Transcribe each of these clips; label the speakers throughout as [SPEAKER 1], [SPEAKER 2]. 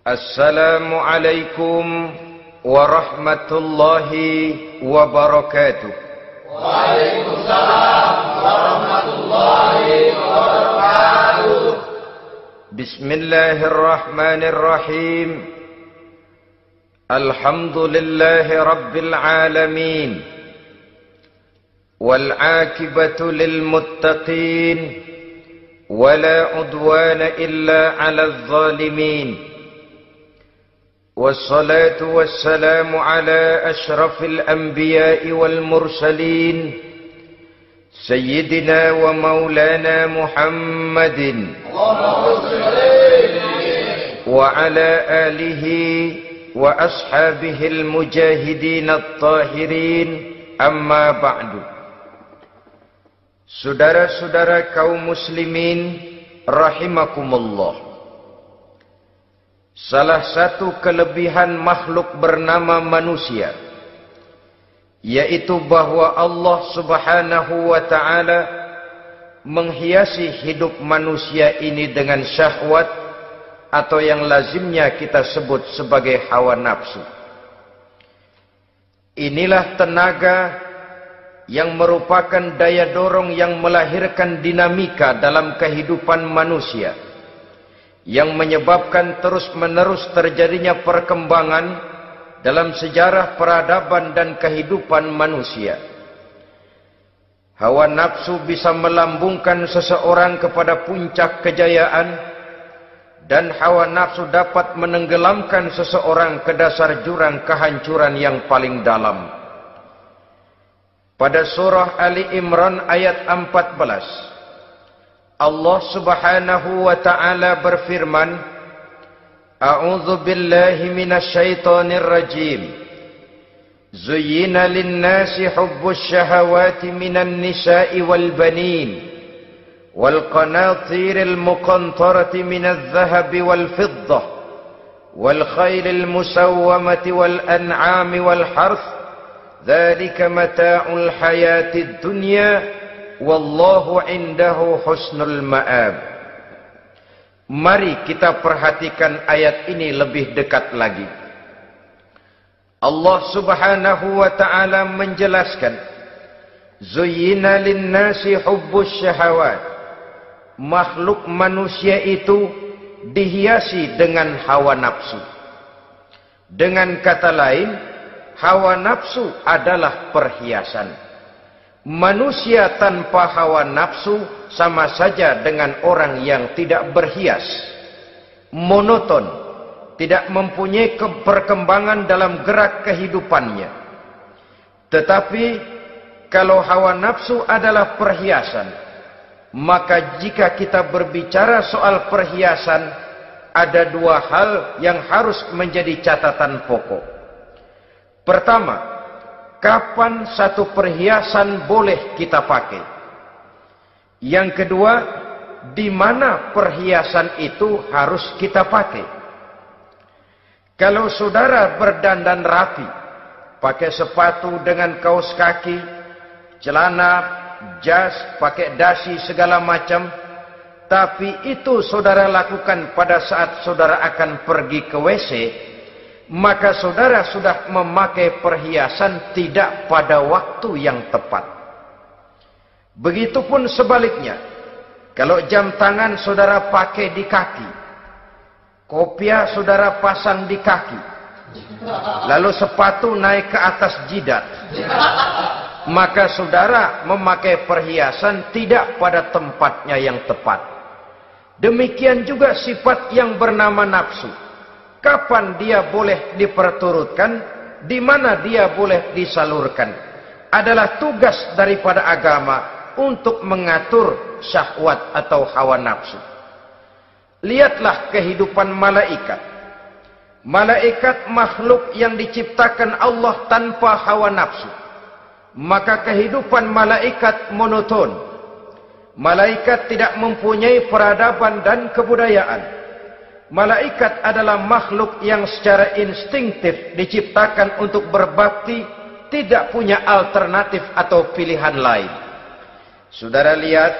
[SPEAKER 1] Assalamualaikum warahmatullahi wabarakatuh.
[SPEAKER 2] Waalaikumsalam warahmatullahi wabarakatuh.
[SPEAKER 1] Bismillahirrahmanirrahim. Alhamdulillahi rabbil alamin. Wal aqibatu lil muttaqin. Wala udwana illa 'alal zalimin. والصلاة والسلام على أشرف الأنبياء والمرسلين سيدنا ومولانا محمد وعلى آله وأصحابه المجاهدين الطاهرين أما بعد. Saudara-saudara kaum muslimin rahimakumullah. Salah satu kelebihan makhluk bernama manusia, yaitu bahwa Allah subhanahu wa ta'ala menghiasi hidup manusia ini dengan syahwat, atau yang lazimnya kita sebut sebagai hawa nafsu. Inilah tenaga yang merupakan daya dorong yang melahirkan dinamika dalam kehidupan manusia, yang menyebabkan terus-menerus terjadinya perkembangan dalam sejarah peradaban dan kehidupan manusia. Hawa nafsu bisa melambungkan seseorang kepada puncak kejayaan, dan hawa nafsu dapat menenggelamkan seseorang ke dasar jurang kehancuran yang paling dalam. Pada surah Ali Imran ayat 14, Allah subhanahu wa ta'ala berfirman, A'udzu billahi minasyaitonir rajim. Zuyyina lin-nasi hubbus syahawati minan nisa'i wal banin wal qanatiril muqantarati minadh dhahabi wal fiddah wal khaylil musawwamati wal an'ami wal harth. Dzalika mata'ul hayatid dunya. Wallahu indahu husnul ma'ab. Mari kita perhatikan ayat ini lebih dekat lagi. Allah subhanahu wa ta'ala menjelaskan, Zuyyina linnasi hubbus syahawat. Makhluk manusia itu dihiasi dengan hawa nafsu. Dengan kata lain, hawa nafsu adalah perhiasan. Manusia tanpa hawa nafsu sama saja dengan orang yang tidak berhias, monoton, tidak mempunyai perkembangan dalam gerak kehidupannya. Tetapi kalau hawa nafsu adalah perhiasan, maka jika kita berbicara soal perhiasan, ada dua hal yang harus menjadi catatan pokok. Pertama, kapan satu perhiasan boleh kita pakai? Yang kedua, di mana perhiasan itu harus kita pakai? Kalau saudara berdandan rapi, pakai sepatu dengan kaos kaki, celana, jas, pakai dasi segala macam, tapi itu saudara lakukan pada saat saudara akan pergi ke WC, maka saudara sudah memakai perhiasan tidak pada waktu yang tepat. Begitupun sebaliknya, kalau jam tangan saudara pakai di kaki, kopiah saudara pasang di kaki, lalu sepatu naik ke atas jidat, maka saudara memakai perhiasan tidak pada tempatnya yang tepat. Demikian juga sifat yang bernama nafsu. Kapan dia boleh diperturutkan, di mana dia boleh disalurkan, adalah tugas daripada agama untuk mengatur syahwat atau hawa nafsu. Lihatlah kehidupan malaikat. Malaikat makhluk yang diciptakan Allah tanpa hawa nafsu. Maka kehidupan malaikat monoton. Malaikat tidak mempunyai peradaban dan kebudayaan. Malaikat adalah makhluk yang secara instingtif diciptakan untuk berbakti, tidak punya alternatif atau pilihan lain. Saudara lihat,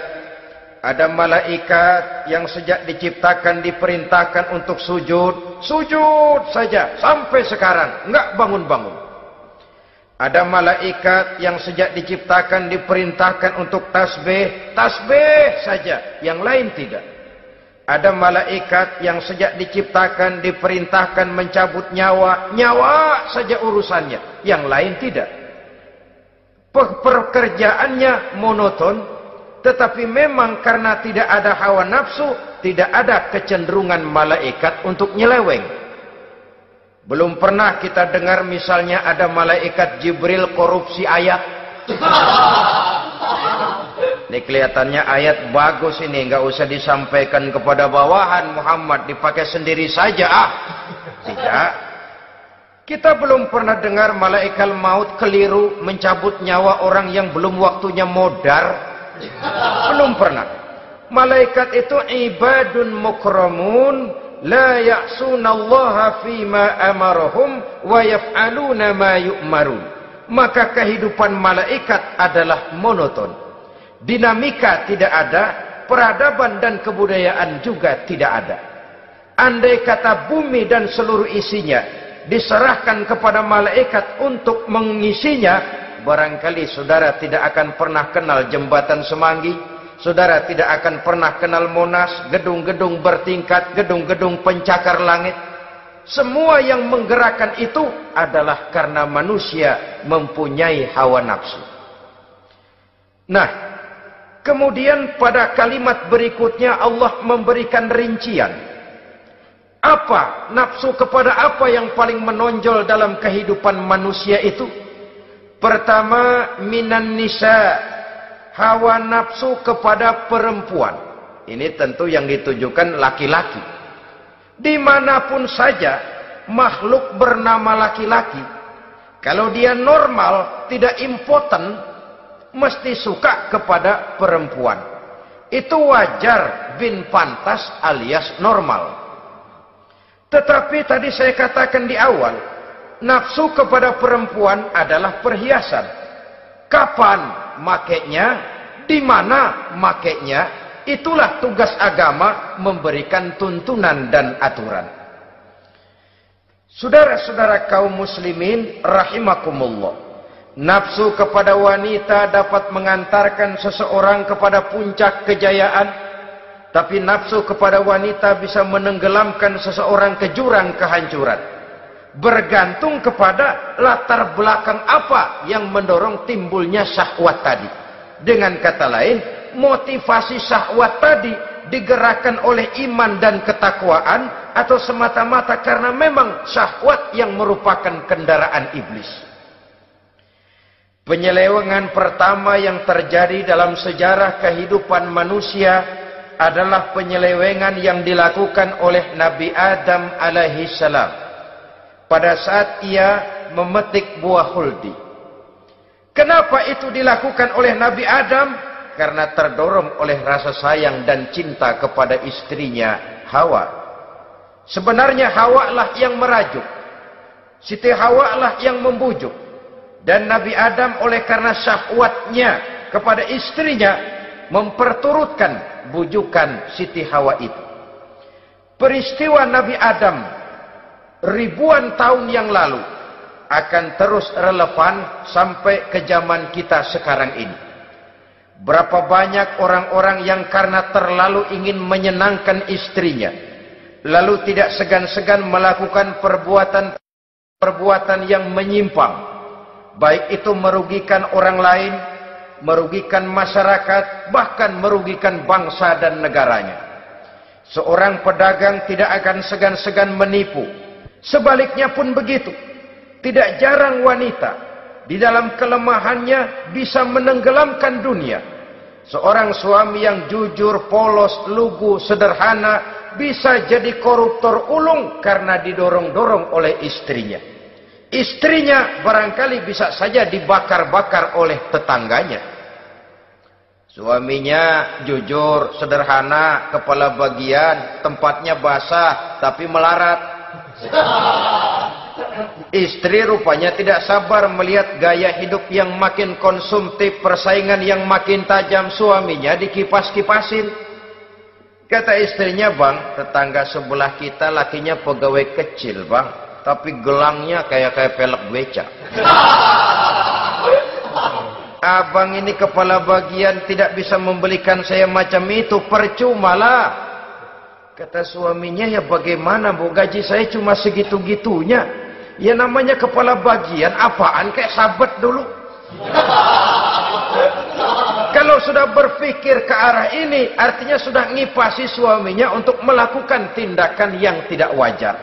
[SPEAKER 1] Ada malaikat yang sejak diciptakan diperintahkan untuk sujud, sujud saja sampai sekarang enggak bangun-bangun. Ada malaikat yang sejak diciptakan diperintahkan untuk tasbih, tasbih saja, yang lain tidak. Ada malaikat yang sejak diciptakan diperintahkan mencabut nyawa, nyawa saja urusannya, yang lain tidak. Pekerjaannya monoton. Tetapi memang karena tidak ada hawa nafsu, tidak ada kecenderungan malaikat untuk nyeleweng. Belum pernah kita dengar misalnya ada malaikat Jibril korupsi ayat. Ini kelihatannya ayat bagus ini, nggak usah disampaikan kepada bawahan Muhammad, dipakai sendiri saja. Tidak. Kita belum pernah dengar malaikat maut keliru mencabut nyawa orang yang belum waktunya modar. Belum pernah. Malaikat itu ibadun mukramun la ya'sunallaha fima amarahum wa yaf'aluna ma yu'marun. Maka kehidupan malaikat adalah monoton. Dinamika tidak ada, peradaban dan kebudayaan juga tidak ada. Andai kata bumi dan seluruh isinya diserahkan kepada malaikat untuk mengisinya, barangkali saudara tidak akan pernah kenal jembatan Semanggi, saudara tidak akan pernah kenal Monas, gedung-gedung bertingkat, gedung-gedung pencakar langit. Semua yang menggerakkan itu adalah karena manusia mempunyai hawa nafsu. Nah, kemudian pada kalimat berikutnya Allah memberikan rincian. Apa nafsu kepada apa yang paling menonjol dalam kehidupan manusia itu? Pertama, minan nisa, hawa nafsu kepada perempuan. Ini tentu yang ditujukan laki-laki. Dimanapun saja makhluk bernama laki-laki, kalau dia normal, tidak impoten, mesti suka kepada perempuan. Itu wajar, bin pantas alias normal. Tetapi tadi saya katakan di awal, nafsu kepada perempuan adalah perhiasan. Kapan makainya, di mana makainya, itulah tugas agama memberikan tuntunan dan aturan. Saudara-saudara kaum muslimin rahimakumullah, nafsu kepada wanita dapat mengantarkan seseorang kepada puncak kejayaan, tapi nafsu kepada wanita bisa menenggelamkan seseorang ke jurang kehancuran. Bergantung kepada latar belakang apa yang mendorong timbulnya syahwat tadi. Dengan kata lain, motivasi syahwat tadi digerakkan oleh iman dan ketakwaan, atau semata-mata karena memang syahwat yang merupakan kendaraan iblis. Penyelewengan pertama yang terjadi dalam sejarah kehidupan manusia adalah penyelewengan yang dilakukan oleh Nabi Adam alaihi salam pada saat ia memetik buah huldi. Kenapa itu dilakukan oleh Nabi Adam? Karena terdorong oleh rasa sayang dan cinta kepada istrinya Hawa. Sebenarnya Hawa lah yang merajuk, Siti Hawa lah yang membujuk, dan Nabi Adam oleh karena syahwatnya kepada istrinya memperturutkan bujukan Siti Hawa itu. Peristiwa Nabi Adam ribuan tahun yang lalu akan terus relevan sampai ke zaman kita sekarang ini. Berapa banyak orang-orang yang karena terlalu ingin menyenangkan istrinya, lalu tidak segan-segan melakukan perbuatan yang menyimpang, baik itu merugikan orang lain, merugikan masyarakat, bahkan merugikan bangsa dan negaranya. Seorang pedagang tidak akan segan-segan menipu. Sebaliknya pun begitu. Tidak jarang wanita di dalam kelemahannya bisa menenggelamkan dunia. Seorang suami yang jujur, polos, lugu, sederhana bisa jadi koruptor ulung karena didorong-dorong oleh istrinya. Istrinya barangkali bisa saja dibakar-bakar oleh tetangganya. Suaminya jujur, sederhana, kepala bagian, tempatnya basah tapi melarat. Istri rupanya tidak sabar melihat gaya hidup yang makin konsumtif, persaingan yang makin tajam. Suaminya dikipas-kipasin. Kata istrinya, bang, tetangga sebelah kita lakinya pegawai kecil, bang, tapi gelangnya kayak pelek beca. Abang ini kepala bagian tidak bisa membelikan saya macam itu, percumalah. Kata suaminya, ya bagaimana bu, gaji saya cuma segitu-gitunya. Ya namanya kepala bagian, apaan, kayak sabet dulu. Kalau sudah berpikir ke arah ini, artinya sudah ngipasi suaminya untuk melakukan tindakan yang tidak wajar.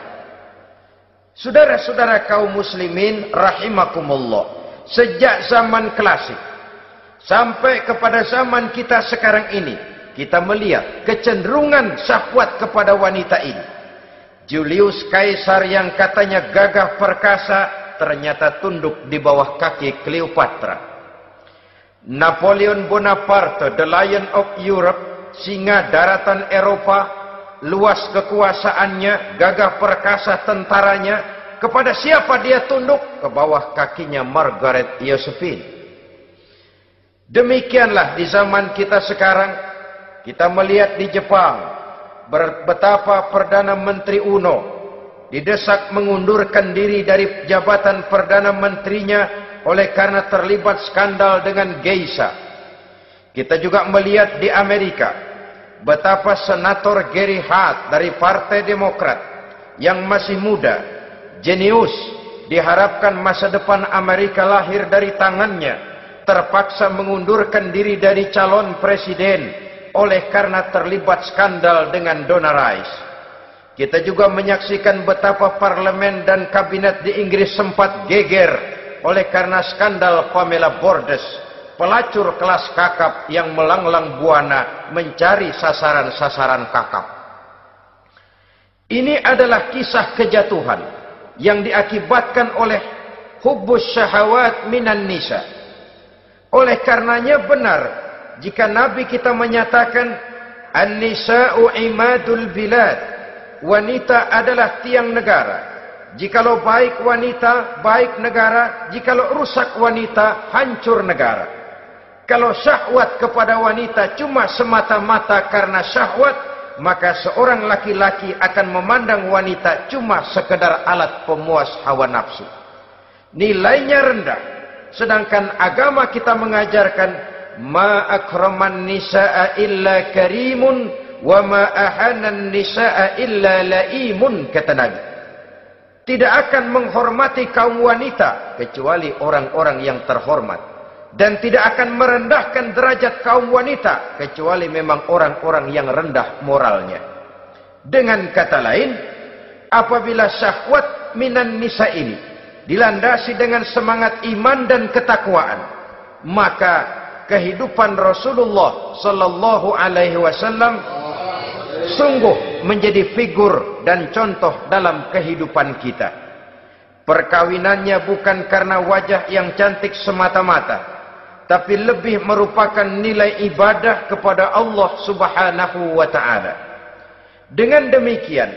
[SPEAKER 1] Saudara-saudara kaum muslimin rahimakumullah, sejak zaman klasik sampai kepada zaman kita sekarang ini, kita melihat kecenderungan syahwat kepada wanita ini. Julius Caesar yang katanya gagah perkasa, ternyata tunduk di bawah kaki Cleopatra. Napoleon Bonaparte, the Lion of Europe, singa daratan Eropa, luas kekuasaannya, gagah perkasa tentaranya, kepada siapa dia tunduk? Ke bawah kakinya Margaret Josephine. Demikianlah di zaman kita sekarang. Kita melihat di Jepang, betapa Perdana Menteri Uno didesak mengundurkan diri dari jabatan Perdana Menterinya oleh karena terlibat skandal dengan geisha. Kita juga melihat di Amerika, betapa Senator Gary Hart dari Partai Demokrat yang masih muda, jenius, diharapkan masa depan Amerika lahir dari tangannya, terpaksa mengundurkan diri dari calon presiden oleh karena terlibat skandal dengan Donna Rice. Kita juga menyaksikan betapa parlemen dan kabinet di Inggris sempat geger oleh karena skandal Pamela Bordes, pelacur kelas kakap yang melanglang buana mencari sasaran-sasaran kakap. Ini adalah kisah kejatuhan yang diakibatkan oleh hubbus syahawat minan nisa. Oleh karenanya benar jika Nabi kita menyatakan an-nisa'u imadul bilad, wanita adalah tiang negara. Jikalau baik wanita, baik negara. Jikalau rusak wanita, hancur negara. Kalau syahwat kepada wanita cuma semata-mata karena syahwat, maka seorang laki-laki akan memandang wanita cuma sekedar alat pemuas hawa nafsu. Nilainya rendah. Sedangkan agama kita mengajarkan ma akraman nisaa illa karimun wa ma ahanan nisaa illa laimun, kata Nabi. Tidak akan menghormati kaum wanita kecuali orang-orang yang terhormat, dan tidak akan merendahkan derajat kaum wanita kecuali memang orang-orang yang rendah moralnya. Dengan kata lain, apabila syahwat minan nisa ini dilandasi dengan semangat iman dan ketakwaan, maka kehidupan Rasulullah sallallahu alaihi wasallam sungguh menjadi figur dan contoh dalam kehidupan kita. Perkawinannya bukan karena wajah yang cantik semata-mata, tapi lebih merupakan nilai ibadah kepada Allah Subhanahu wa taala. Dengan demikian,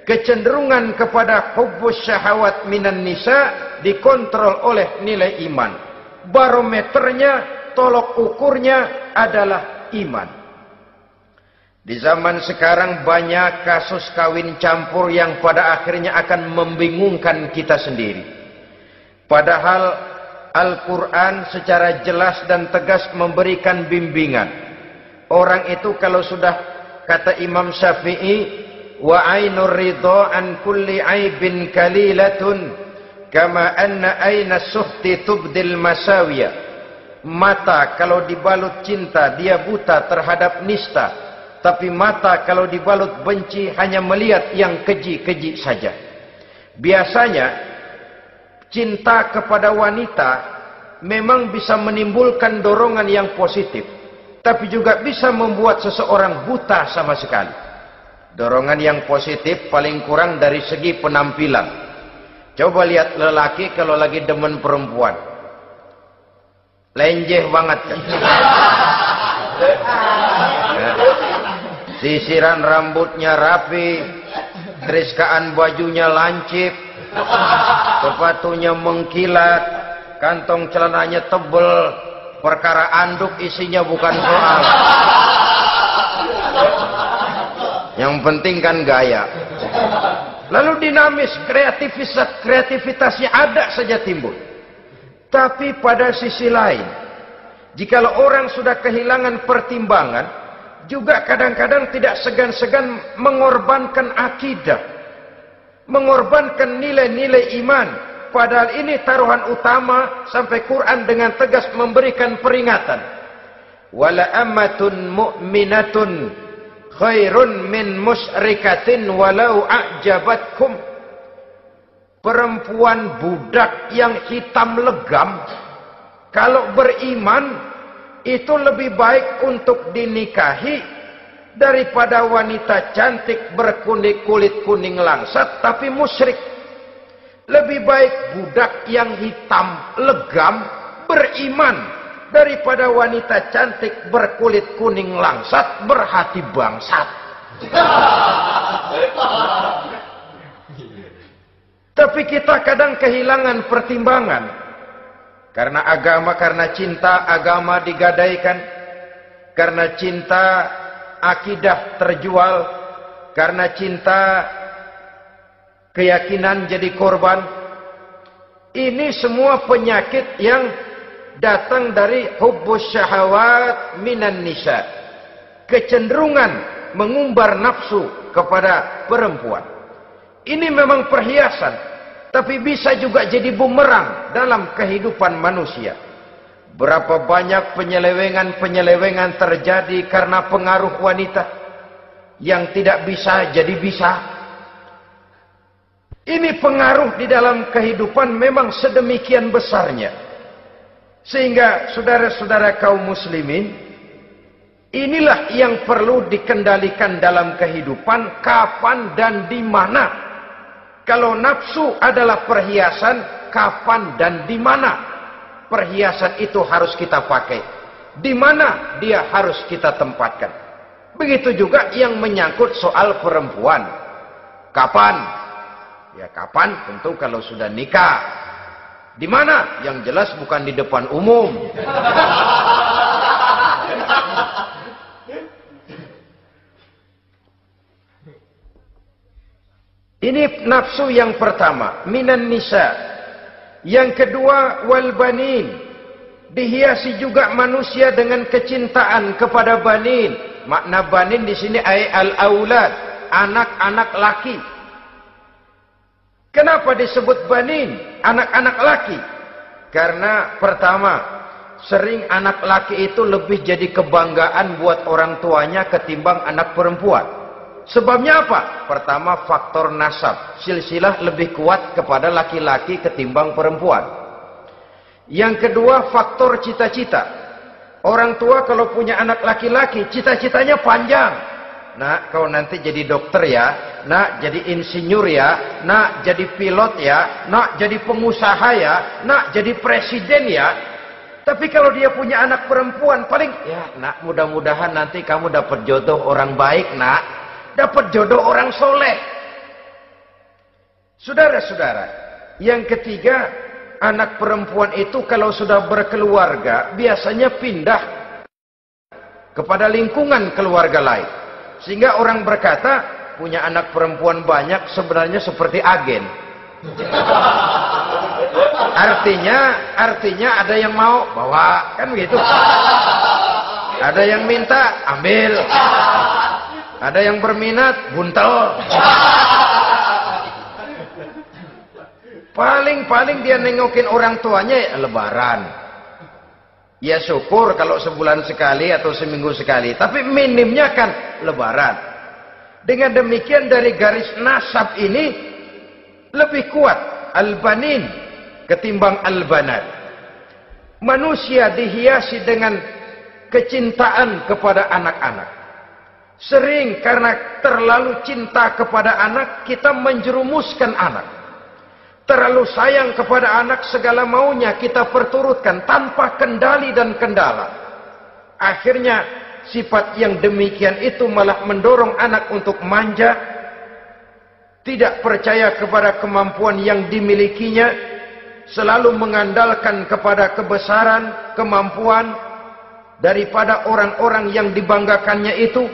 [SPEAKER 1] kecenderungan kepada hubbus syahawat minan nisa dikontrol oleh nilai iman. Barometernya, tolok ukurnya adalah iman. Di zaman sekarang banyak kasus kawin campur yang pada akhirnya akan membingungkan kita sendiri. Padahal Al-Quran secara jelas dan tegas memberikan bimbingan. Orang itu kalau sudah, kata Imam Syafi'i, wa ainur ridha an kulli aibin kalilatun kama anna aina suhti tubdil masawiyah. Mata kalau dibalut cinta dia buta terhadap nista, tapi mata kalau dibalut benci hanya melihat yang keji-keji saja. Biasanya cinta kepada wanita memang bisa menimbulkan dorongan yang positif, tapi juga bisa membuat seseorang buta sama sekali. Dorongan yang positif paling kurang dari segi penampilan. Coba lihat lelaki kalau lagi demen perempuan, lenjeh banget kan. Sisiran rambutnya rapi, teriskaan bajunya lancip, sepatunya mengkilat, kantong celananya tebel, perkara anduk isinya bukan soal. Yang penting kan gaya. Lalu dinamis, kreativitasnya ada saja timbul. Tapi pada sisi lain, jikalau orang sudah kehilangan pertimbangan, juga kadang-kadang tidak segan-segan mengorbankan akidah, mengorbankan nilai-nilai iman. Padahal ini taruhan utama, sampai Quran dengan tegas memberikan peringatan. Wala ammatun mu'minatun khairun min musyrikatin walau a'jabatkum. Perempuan budak yang hitam legam, kalau beriman, itu lebih baik untuk dinikahi daripada wanita cantik berkulit kuning langsat tapi musyrik. Lebih baik budak yang hitam legam beriman daripada wanita cantik berkulit kuning langsat berhati bangsat. Tapi kita kadang kehilangan pertimbangan. Karena agama, karena cinta agama digadaikan. Karena cinta akidah terjual. Karena cinta keyakinan jadi korban. Ini semua penyakit yang datang dari hubbus syahawat minan nisa. Kecenderungan mengumbar nafsu kepada perempuan. Ini memang perhiasan, tapi bisa juga jadi bumerang dalam kehidupan manusia. Berapa banyak penyelewengan terjadi karena pengaruh wanita yang tidak bisa jadi bisa. Ini pengaruh di dalam kehidupan memang sedemikian besarnya. Sehingga saudara-saudara kaum muslimin, inilah yang perlu dikendalikan dalam kehidupan, kapan dan di mana. Kalau nafsu adalah perhiasan, kapan dan di mana perhiasan itu harus kita pakai? Di mana dia harus kita tempatkan? Begitu juga yang menyangkut soal perempuan. Kapan? Ya kapan? Tentu kalau sudah nikah. Di mana? Yang jelas bukan di depan umum. Ini nafsu yang pertama, minan nisa. Yang kedua, wal banin. Dihiasi juga manusia dengan kecintaan kepada banin. Makna banin di sini al-aulad, anak-anak laki. Kenapa disebut banin, anak-anak laki? Karena pertama, sering anak laki itu lebih jadi kebanggaan buat orang tuanya ketimbang anak perempuan. Sebabnya apa? Pertama, faktor nasab. Silsilah lebih kuat kepada laki-laki ketimbang perempuan. Yang kedua, faktor cita-cita. Orang tua kalau punya anak laki-laki, cita-citanya panjang. Nak, kau nanti jadi dokter ya. Nak, jadi insinyur ya. Nak, jadi pilot ya. Nak, jadi pengusaha ya. Nak, jadi presiden ya. Tapi kalau dia punya anak perempuan, paling, ya nak, mudah-mudahan nanti kamu dapat jodoh orang baik nak. Dapat jodoh orang soleh. Saudara-saudara, yang ketiga, anak perempuan itu kalau sudah berkeluarga, biasanya pindah kepada lingkungan keluarga lain. Sehingga orang berkata, punya anak perempuan banyak sebenarnya seperti agen. Artinya ada yang mau bawa, kan begitu. Ada yang minta, ambil. Ada yang berminat, buntel. Paling dia nengokin orang tuanya ya lebaran. Ya syukur kalau sebulan sekali atau seminggu sekali. Tapi minimnya kan lebaran. Dengan demikian dari garis nasab ini lebih kuat al-banin ketimbang al-banat. Manusia dihiasi dengan kecintaan kepada anak-anak. Sering karena terlalu cinta kepada anak, kita menjerumuskan anak. Terlalu sayang kepada anak, segala maunya kita perturutkan tanpa kendali dan kendala. Akhirnya sifat yang demikian itu malah mendorong anak untuk manja, tidak percaya kepada kemampuan yang dimilikinya, selalu mengandalkan kepada kebesaran, kemampuan daripada orang-orang yang dibanggakannya itu,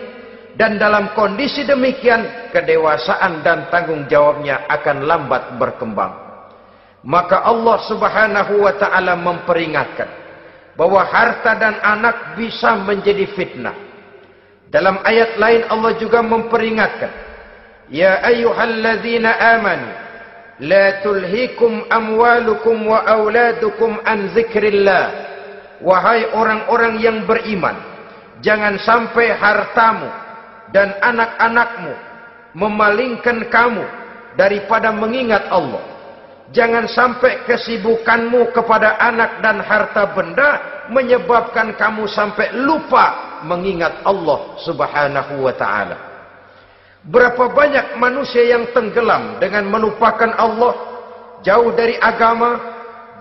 [SPEAKER 1] dan dalam kondisi demikian kedewasaan dan tanggung jawabnya akan lambat berkembang. Maka Allah Subhanahu wa taala memperingatkan bahwa harta dan anak bisa menjadi fitnah. Dalam ayat lain Allah juga memperingatkan, ya ayyuhalladzina amanu la tulhikum amwalukum wa auladukum an dzikrillah. Wahai orang-orang yang beriman, jangan sampai hartamu dan anak-anakmu memalingkan kamu daripada mengingat Allah. Jangan sampai kesibukanmu kepada anak dan harta benda menyebabkan kamu sampai lupa mengingat Allah Subhanahu wa taala. Berapa banyak manusia yang tenggelam dengan melupakan Allah, jauh dari agama,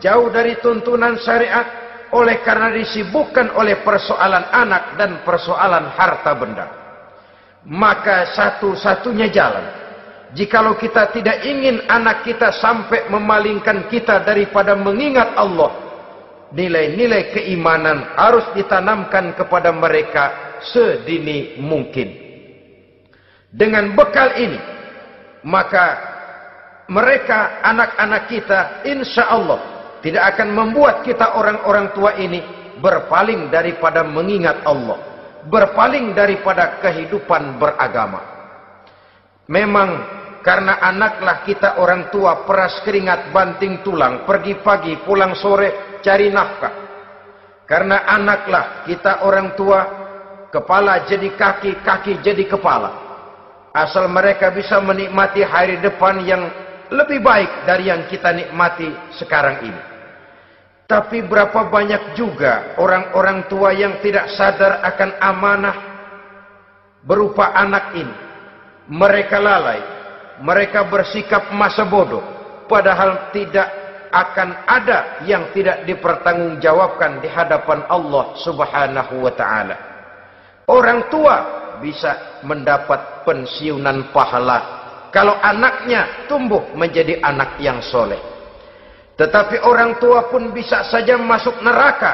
[SPEAKER 1] jauh dari tuntunan syariat, oleh karena disibukkan oleh persoalan anak dan persoalan harta benda. Maka satu-satunya jalan, jikalau kita tidak ingin anak kita sampai memalingkan kita daripada mengingat Allah, nilai-nilai keimanan harus ditanamkan kepada mereka sedini mungkin. Dengan bekal ini, maka mereka, anak-anak kita, insya Allah tidak akan membuat kita orang-orang tua ini berpaling daripada mengingat Allah, berpaling daripada kehidupan beragama. Memang karena anaklah kita orang tua peras keringat banting tulang, pergi pagi pulang sore cari nafkah. Karena anaklah kita orang tua, kepala jadi kaki, kaki jadi kepala. Asal mereka bisa menikmati hari depan yang lebih baik dari yang kita nikmati sekarang ini. Tapi berapa banyak juga orang-orang tua yang tidak sadar akan amanah berupa anak ini. Mereka lalai, mereka bersikap masa bodoh, padahal tidak akan ada yang tidak dipertanggungjawabkan di hadapan Allah Subhanahu wa taala. Orang tua bisa mendapat pensiunan pahala kalau anaknya tumbuh menjadi anak yang soleh. Tetapi orang tua pun bisa saja masuk neraka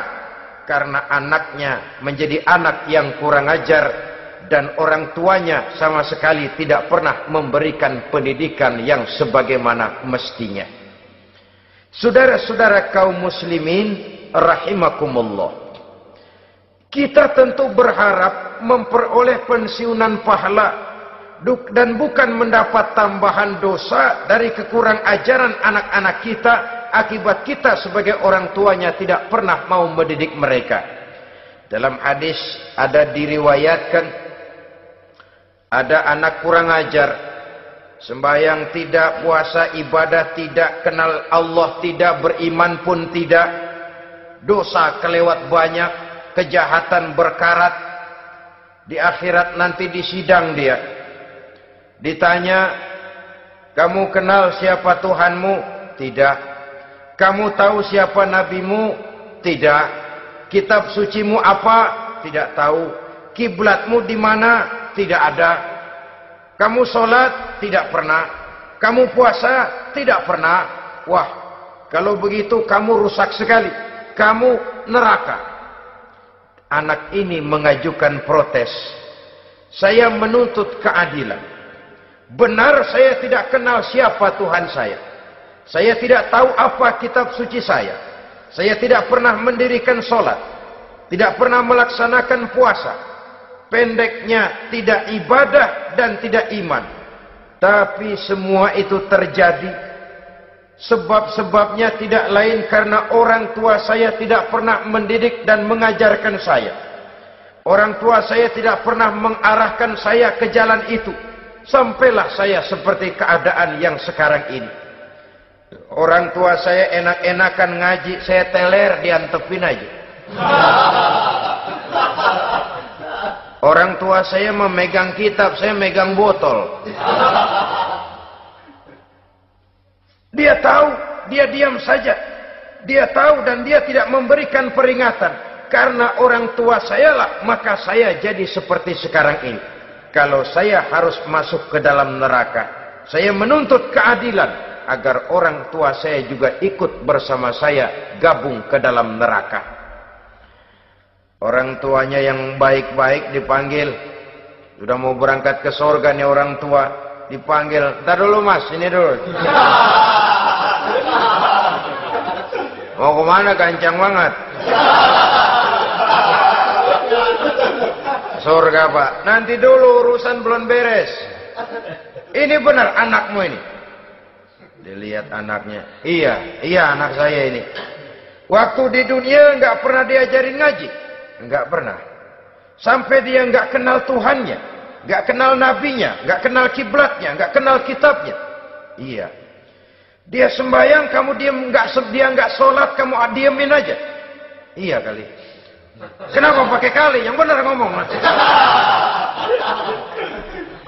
[SPEAKER 1] karena anaknya menjadi anak yang kurang ajar dan orang tuanya sama sekali tidak pernah memberikan pendidikan yang sebagaimana mestinya. Saudara-saudara kaum muslimin rahimakumullah, kita tentu berharap memperoleh pensiunan pahala dan bukan mendapat tambahan dosa dari kekurang ajaran anak-anak kita akibat kita sebagai orang tuanya tidak pernah mau mendidik mereka. Dalam hadis ada diriwayatkan, ada anak kurang ajar, sembahyang tidak, puasa ibadah tidak, kenal Allah tidak, beriman pun tidak, dosa kelewat banyak, kejahatan berkarat. Di akhirat nanti disidang dia, ditanya, kamu kenal siapa Tuhanmu? Tidak. Kamu tahu siapa nabimu? Tidak. Kitab sucimu apa? Tidak tahu. Kiblatmu di mana? Tidak ada. Kamu sholat? Tidak pernah. Kamu puasa? Tidak pernah. Wah, kalau begitu kamu rusak sekali, kamu neraka. Anak ini mengajukan protes. Saya menuntut keadilan. Benar saya tidak kenal siapa Tuhan saya. Saya tidak tahu apa kitab suci saya. Saya tidak pernah mendirikan sholat. Tidak pernah melaksanakan puasa. Pendeknya tidak ibadah dan tidak iman. Tapi semua itu terjadi. Sebab-sebabnya tidak lain karena orang tua saya tidak pernah mendidik dan mengajarkan saya. Orang tua saya tidak pernah mengarahkan saya ke jalan itu. Sampailah saya seperti keadaan yang sekarang ini. Orang tua saya enak-enakan ngaji, saya teler diantepin aja. Orang tua saya memegang kitab, saya megang botol. Dia tahu, dia diam saja. Dia tahu dan dia tidak memberikan peringatan. Karena orang tua saya lah, maka saya jadi seperti sekarang ini. Kalau saya harus masuk ke dalam neraka, Saya menuntut keadilan agar orang tua saya juga ikut bersama saya gabung ke dalam neraka. Orang tuanya yang baik-baik dipanggil. Sudah mau berangkat ke surga nih orang tua, dipanggil. Ntar dulu mas, ini dulu. Mau kemana, kencang banget? Surga pak. Nanti dulu, urusan belum beres. Ini benar anakmu ini. Dilihat anaknya. Iya anak saya ini. Waktu di dunia nggak pernah diajarin ngaji. Nggak pernah. Sampai dia nggak kenal Tuhannya, nggak kenal nabinya, nggak kenal kiblatnya, nggak kenal kitabnya. Iya. Dia sembahyang, kamu dia nggak sholat, kamu diemin aja. Iya kali. Kenapa pakai kali? Yang benar ngomong.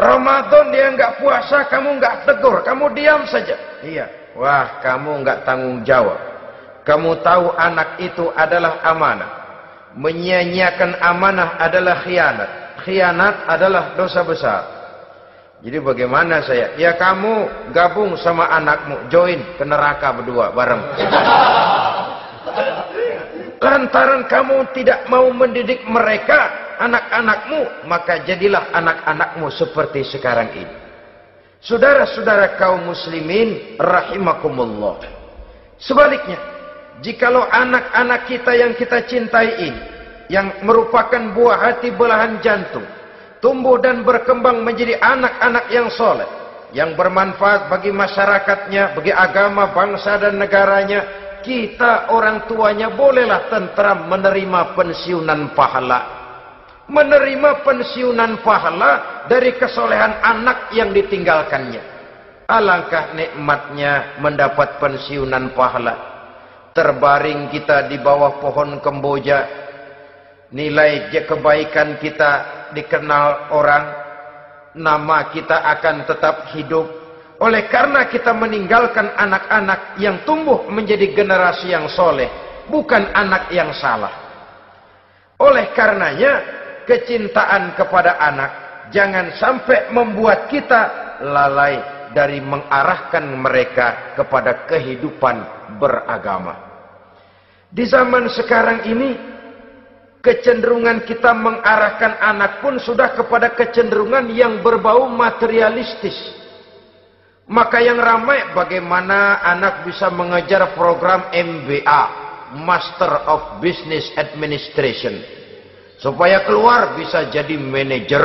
[SPEAKER 1] Ramadan dia nggak puasa, kamu nggak tegur, kamu diam saja. Iya. Wah, kamu nggak tanggung jawab. Kamu tahu anak itu adalah amanah. Menyia-nyiakan amanah adalah khianat. Khianat adalah dosa besar. Jadi bagaimana saya? Ya kamu gabung sama anakmu, join ke neraka berdua bareng. Lantaran kamu tidak mau mendidik mereka, anak-anakmu, maka jadilah anak-anakmu seperti sekarang ini. Saudara-saudara kaum muslimin rahimakumullah. Sebaliknya, jikalau anak-anak kita yang kita cintai ini, yang merupakan buah hati belahan jantung, tumbuh dan berkembang menjadi anak-anak yang soleh, yang bermanfaat bagi masyarakatnya, bagi agama, bangsa dan negaranya, kita orang tuanya bolehlah tentram menerima pensiunan pahala. Menerima pensiunan pahala dari kesolehan anak yang ditinggalkannya. Alangkah nikmatnya mendapat pensiunan pahala. Terbaring kita di bawah pohon kemboja, nilai kebaikan kita dikenal orang, nama kita akan tetap hidup. Oleh karena kita meninggalkan anak-anak yang tumbuh menjadi generasi yang soleh, bukan anak yang salah. Oleh karenanya, kecintaan kepada anak jangan sampai membuat kita lalai dari mengarahkan mereka kepada kehidupan beragama. Di zaman sekarang ini, kecenderungan kita mengarahkan anak pun sudah kepada kecenderungan yang berbau materialistis. Maka yang ramai bagaimana anak bisa mengejar program MBA, Master of Business Administration, supaya keluar bisa jadi manajer.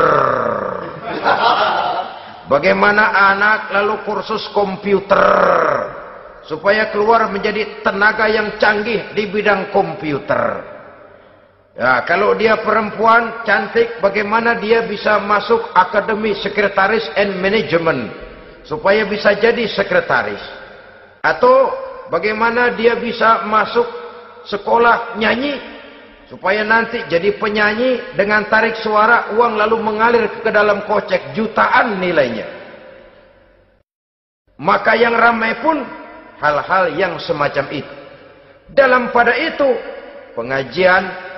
[SPEAKER 1] Bagaimana anak lalu kursus komputer, supaya keluar menjadi tenaga yang canggih di bidang komputer. Ya, kalau dia perempuan cantik, bagaimana dia bisa masuk akademi sekretaris and management, supaya bisa jadi sekretaris. Atau bagaimana dia bisa masuk sekolah nyanyi, supaya nanti jadi penyanyi dengan tarik suara, uang lalu mengalir ke dalam kocek jutaan nilainya. Maka yang ramai pun hal-hal yang semacam itu. Dalam pada itu, pengajian,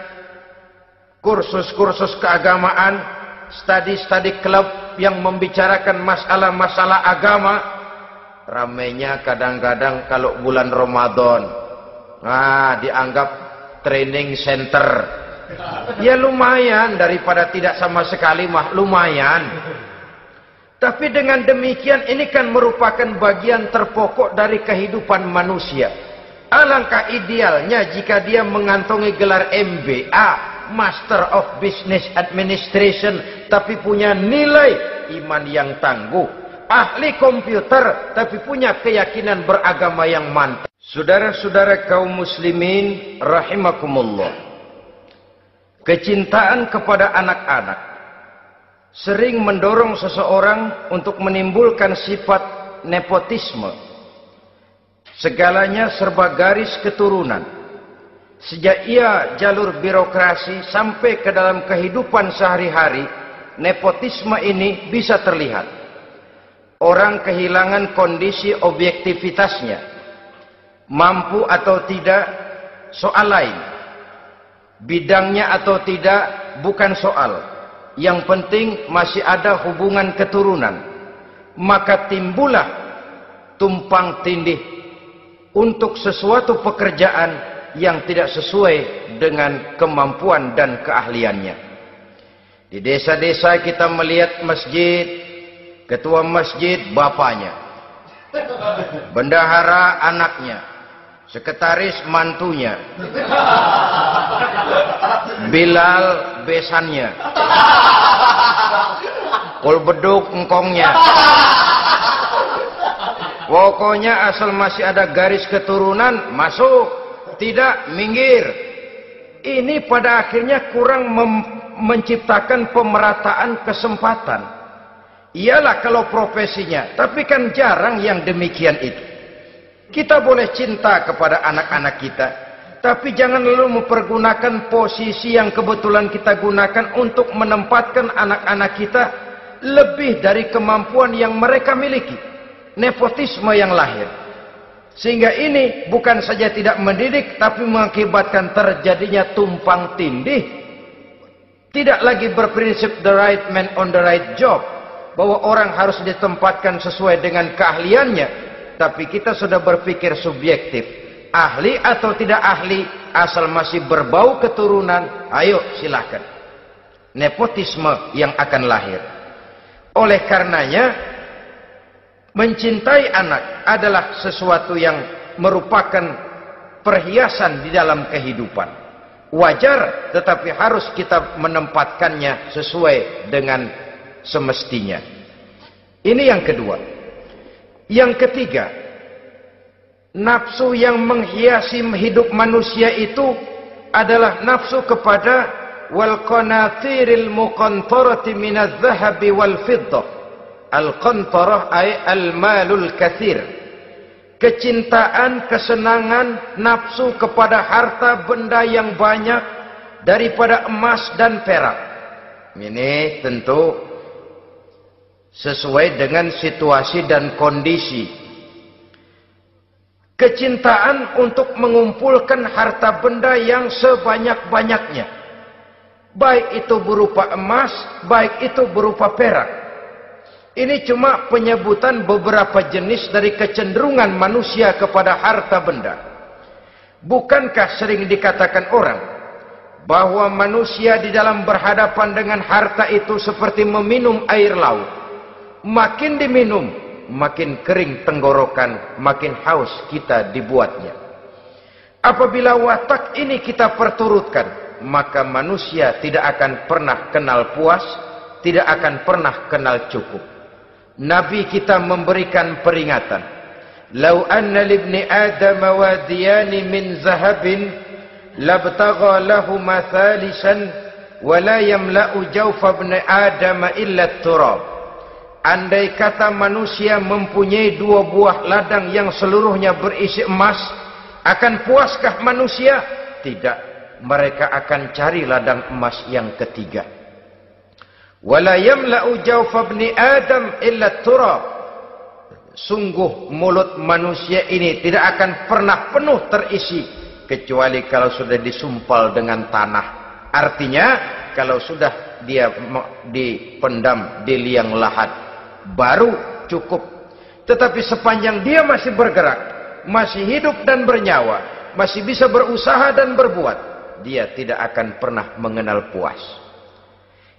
[SPEAKER 1] kursus-kursus keagamaan, studi-studi klub yang membicarakan masalah-masalah agama, ramainya kadang-kadang kalau bulan Ramadan, dianggap training center. Ya lumayan, daripada tidak sama sekali mah lumayan. Tapi dengan demikian ini kan merupakan bagian terpokok dari kehidupan manusia. Alangkah idealnya jika dia mengantongi gelar MBA, Master of Business Administration, tapi punya nilai iman yang tangguh, ahli komputer, tapi punya keyakinan beragama yang mantap. Saudara-saudara kaum muslimin rahimakumullah, kecintaan kepada anak-anak sering mendorong seseorang untuk menimbulkan sifat nepotisme. Segalanya serba garis keturunan. Sejak ia jalur birokrasi sampai ke dalam kehidupan sehari-hari, nepotisme ini bisa terlihat. Orang kehilangan kondisi objektivitasnya. Mampu atau tidak, soal lain. Bidangnya atau tidak, bukan soal. Yang penting masih ada hubungan keturunan. maka timbullah tumpang tindih untuk sesuatu pekerjaan yang tidak sesuai dengan kemampuan dan keahliannya. Di desa-desa kita melihat masjid, ketua masjid bapaknya, bendahara anaknya, sekretaris mantunya, Bilal besannya, kul beduk engkongnya. Pokoknya asal masih ada garis keturunan masuk, tidak minggir. Ini pada akhirnya kurang menciptakan pemerataan kesempatan. Iyalah kalau profesinya, tapi kan jarang yang demikian itu. Kita boleh cinta kepada anak-anak kita, tapi jangan lalu mempergunakan posisi yang kebetulan kita gunakan untuk menempatkan anak-anak kita lebih dari kemampuan yang mereka miliki. Nepotisme yang lahir, sehingga ini bukan saja tidak mendidik, tapi mengakibatkan terjadinya tumpang tindih. Tidak lagi berprinsip the right man on the right job, bahwa orang harus ditempatkan sesuai dengan keahliannya, tapi kita sudah berpikir subjektif, ahli atau tidak ahli, asal masih berbau keturunan, ayo silahkan. Nepotisme yang akan lahir. Oleh karenanya, mencintai anak adalah sesuatu yang merupakan perhiasan di dalam kehidupan. Wajar, tetapi harus kita menempatkannya sesuai dengan semestinya. Ini yang kedua. Yang ketiga, nafsu yang menghiasi hidup manusia itu adalah nafsu kepada wal qanatiril muqantarati minadh dhahabi wal fiddah. Al-qantarah ay al-malul katsir. Kecintaan, kesenangan, nafsu kepada harta benda yang banyak daripada emas dan perak. Ini tentu sesuai dengan situasi dan kondisi. Kecintaan untuk mengumpulkan harta benda yang sebanyak-banyaknya. Baik itu berupa emas, baik itu berupa perak. Ini cuma penyebutan beberapa jenis dari kecenderungan manusia kepada harta benda. Bukankah sering dikatakan orang bahwa manusia di dalam berhadapan dengan harta itu seperti meminum air laut. Makin diminum, makin kering tenggorokan, makin haus kita dibuatnya. Apabila watak ini kita perturutkan, maka manusia tidak akan pernah kenal puas, tidak akan pernah kenal cukup. Nabi kita memberikan peringatan. Lau anna libni Adam wadiyani min zahabin labtagha lahuma thalisan wa la yamla'u jawfa ibni Adam illa turab. Andai kata manusia mempunyai dua buah ladang yang seluruhnya berisi emas, akan puaskah manusia? Tidak. Mereka akan cari ladang emas yang ketiga. Wala yamla'u jawfa ibni Adam illa turab. Sungguh mulut manusia ini tidak akan pernah penuh terisi kecuali kalau sudah disumpal dengan tanah. Artinya kalau sudah dia dipendam di liang lahat baru cukup. Tetapi sepanjang dia masih bergerak, masih hidup dan bernyawa, masih bisa berusaha dan berbuat, dia tidak akan pernah mengenal puas.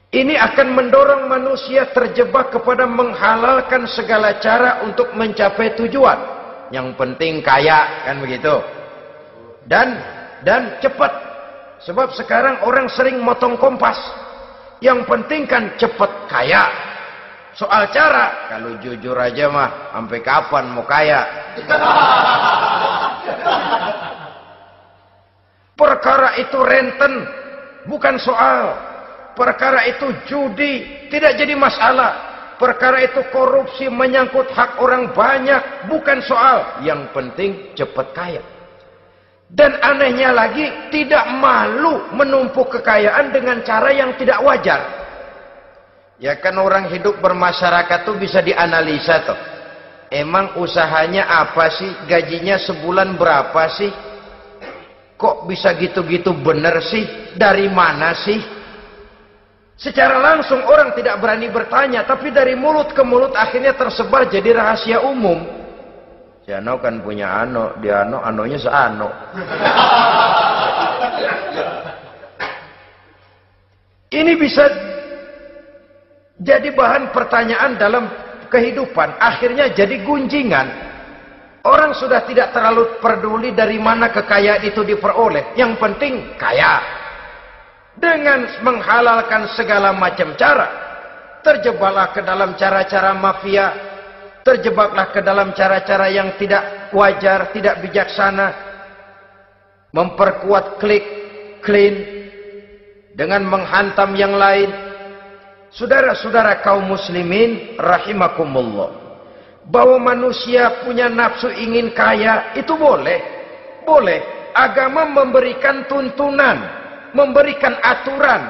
[SPEAKER 1] Ini akan mendorong manusia terjebak kepada menghalalkan segala cara untuk mencapai tujuan. Yang penting kaya, kan begitu. Dan cepat. Sebab sekarang orang sering motong kompas. Yang penting kan cepat kaya. Soal cara, kalau jujur aja mah, sampai kapan mau kaya? Perkara itu renten, bukan soal. Perkara itu judi, tidak jadi masalah. Perkara itu korupsi menyangkut hak orang banyak, bukan soal. Yang penting cepat kaya. Dan anehnya lagi, tidak malu menumpuk kekayaan dengan cara yang tidak wajar. Ya kan orang hidup bermasyarakat tuh bisa dianalisa tuh. Emang usahanya apa sih? Gajinya sebulan berapa sih? Kok bisa gitu-gitu bener sih? Dari mana sih? Secara langsung orang tidak berani bertanya, tapi dari mulut ke mulut akhirnya tersebar jadi rahasia umum. Si Ano kan punya ano, dia ano, anonya seano. Ini bisa jadi bahan pertanyaan dalam kehidupan, akhirnya jadi gunjingan. Orang sudah tidak terlalu peduli dari mana kekayaan itu diperoleh, yang penting kaya. Dengan menghalalkan segala macam cara, terjebaklah ke dalam cara-cara mafia, terjebaklah ke dalam cara-cara yang tidak wajar, tidak bijaksana, memperkuat klik, clean, dengan menghantam yang lain. Saudara-saudara kaum muslimin rahimakumullah, bahwa manusia punya nafsu ingin kaya itu boleh. Boleh. Agama memberikan tuntunan, memberikan aturan.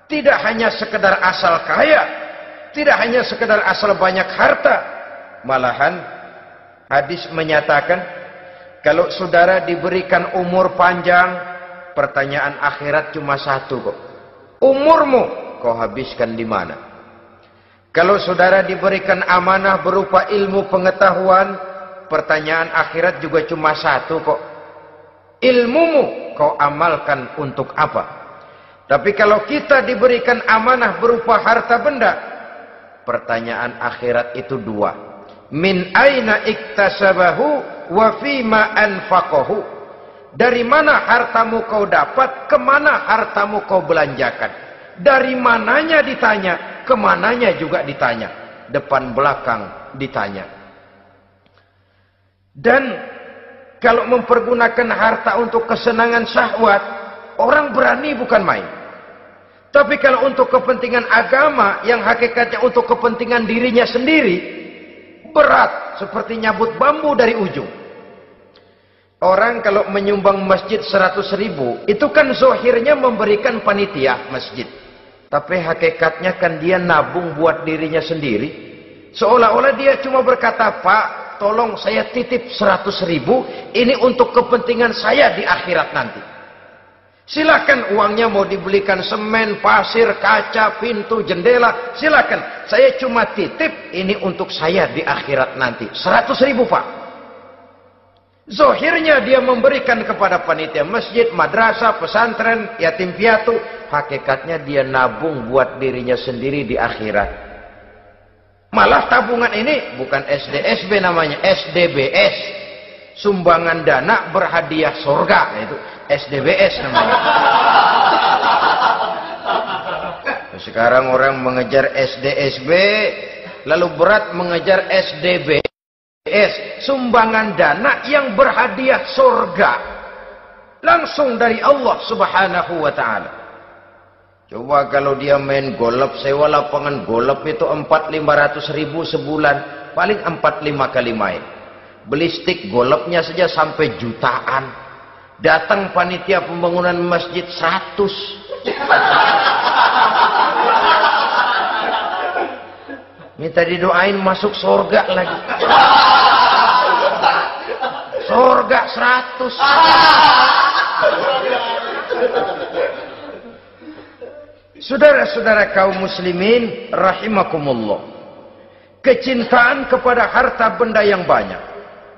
[SPEAKER 1] Tidak hanya sekedar asal kaya, tidak hanya sekedar asal banyak harta. Malahan hadis menyatakan, kalau saudara diberikan umur panjang, pertanyaan akhirat cuma satu kok. Umurmu kau habiskan di mana? Kalau saudara diberikan amanah berupa ilmu pengetahuan, pertanyaan akhirat juga cuma satu kok. Ilmumu kau amalkan untuk apa? Tapi kalau kita diberikan amanah berupa harta benda, pertanyaan akhirat itu dua. Min aina iktasabahu wa fima anfaqahu. Dari mana hartamu kau dapat, kemana hartamu kau belanjakan. Dari mananya ditanya, kemananya juga ditanya. Depan belakang ditanya. Dan kalau mempergunakan harta untuk kesenangan syahwat, orang berani bukan main. Tapi kalau untuk kepentingan agama, yang hakikatnya untuk kepentingan dirinya sendiri, berat seperti nyabut bambu dari ujung. Orang kalau menyumbang masjid 100.000, itu kan zohirnya memberikan panitia masjid. Tapi hakikatnya kan dia nabung buat dirinya sendiri. Seolah-olah dia cuma berkata, Pak, tolong saya titip 100.000, ini untuk kepentingan saya di akhirat nanti. Silakan uangnya mau dibelikan semen, pasir, kaca, pintu, jendela, silakan. Saya cuma titip, ini untuk saya di akhirat nanti. 100.000 Pak. Zohirnya dia memberikan kepada panitia masjid, madrasah, pesantren, yatim piatu. Hakikatnya dia nabung buat dirinya sendiri di akhirat. Malah tabungan ini bukan SDSB namanya, SDBS. Sumbangan dana berhadiah surga. Itu SDBS namanya. Sekarang orang mengejar SDSB, lalu berat mengejar SDB. Sumbangan dana yang berhadiah surga langsung dari Allah subhanahu wa ta'ala. Coba kalau dia main golf, sewa lapangan golf itu 400-500 ribu sebulan, paling 4-5 kali main. Beli stick golfnya saja sampai jutaan. Datang panitia pembangunan masjid 100. Minta didoain masuk surga lagi. Surga 100. Saudara-saudara kaum muslimin rahimakumullah. Kecintaan kepada harta benda yang banyak,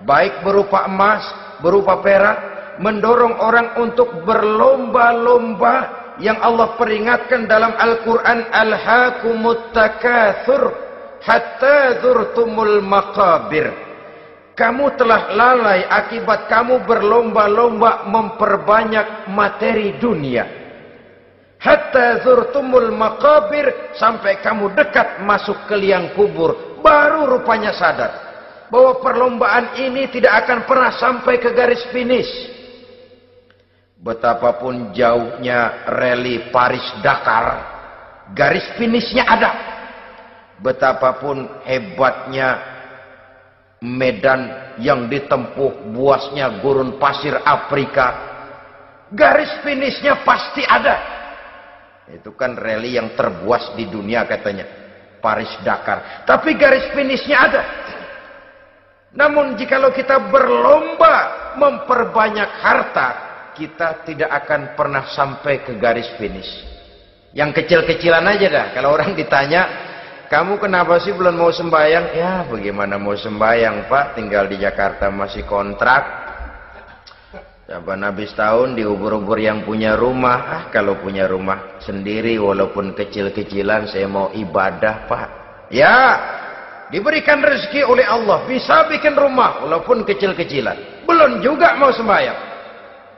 [SPEAKER 1] baik berupa emas, berupa perak, mendorong orang untuk berlomba-lomba yang Allah peringatkan dalam Al-Quran, Alhaakumut takatsur hatta zurtumul maqabir. Kamu telah lalai akibat kamu berlomba-lomba memperbanyak materi dunia. Hatta zurtumul maqabir, sampai kamu dekat masuk ke liang kubur, baru rupanya sadar bahwa perlombaan ini tidak akan pernah sampai ke garis finish. Betapapun jauhnya rally Paris-Dakar, garis finishnya ada. Betapapun hebatnya medan yang ditempuh, buasnya gurun pasir Afrika, garis finishnya pasti ada. Itu kan rally yang terbuas di dunia katanya, Paris-Dakar. Tapi garis finishnya ada. Namun jikalau kita berlomba memperbanyak harta, kita tidak akan pernah sampai ke garis finish. Yang kecil-kecilan aja dah. Kalau orang ditanya, kamu kenapa sih belum mau sembahyang? Ya bagaimana mau sembahyang Pak, tinggal di Jakarta masih kontrak. Saban habis tahun diubur-ubur yang punya rumah. Kalau punya rumah sendiri walaupun kecil-kecilan saya mau ibadah Pak. Ya diberikan rezeki oleh Allah bisa bikin rumah walaupun kecil-kecilan. Belum juga mau sembahyang.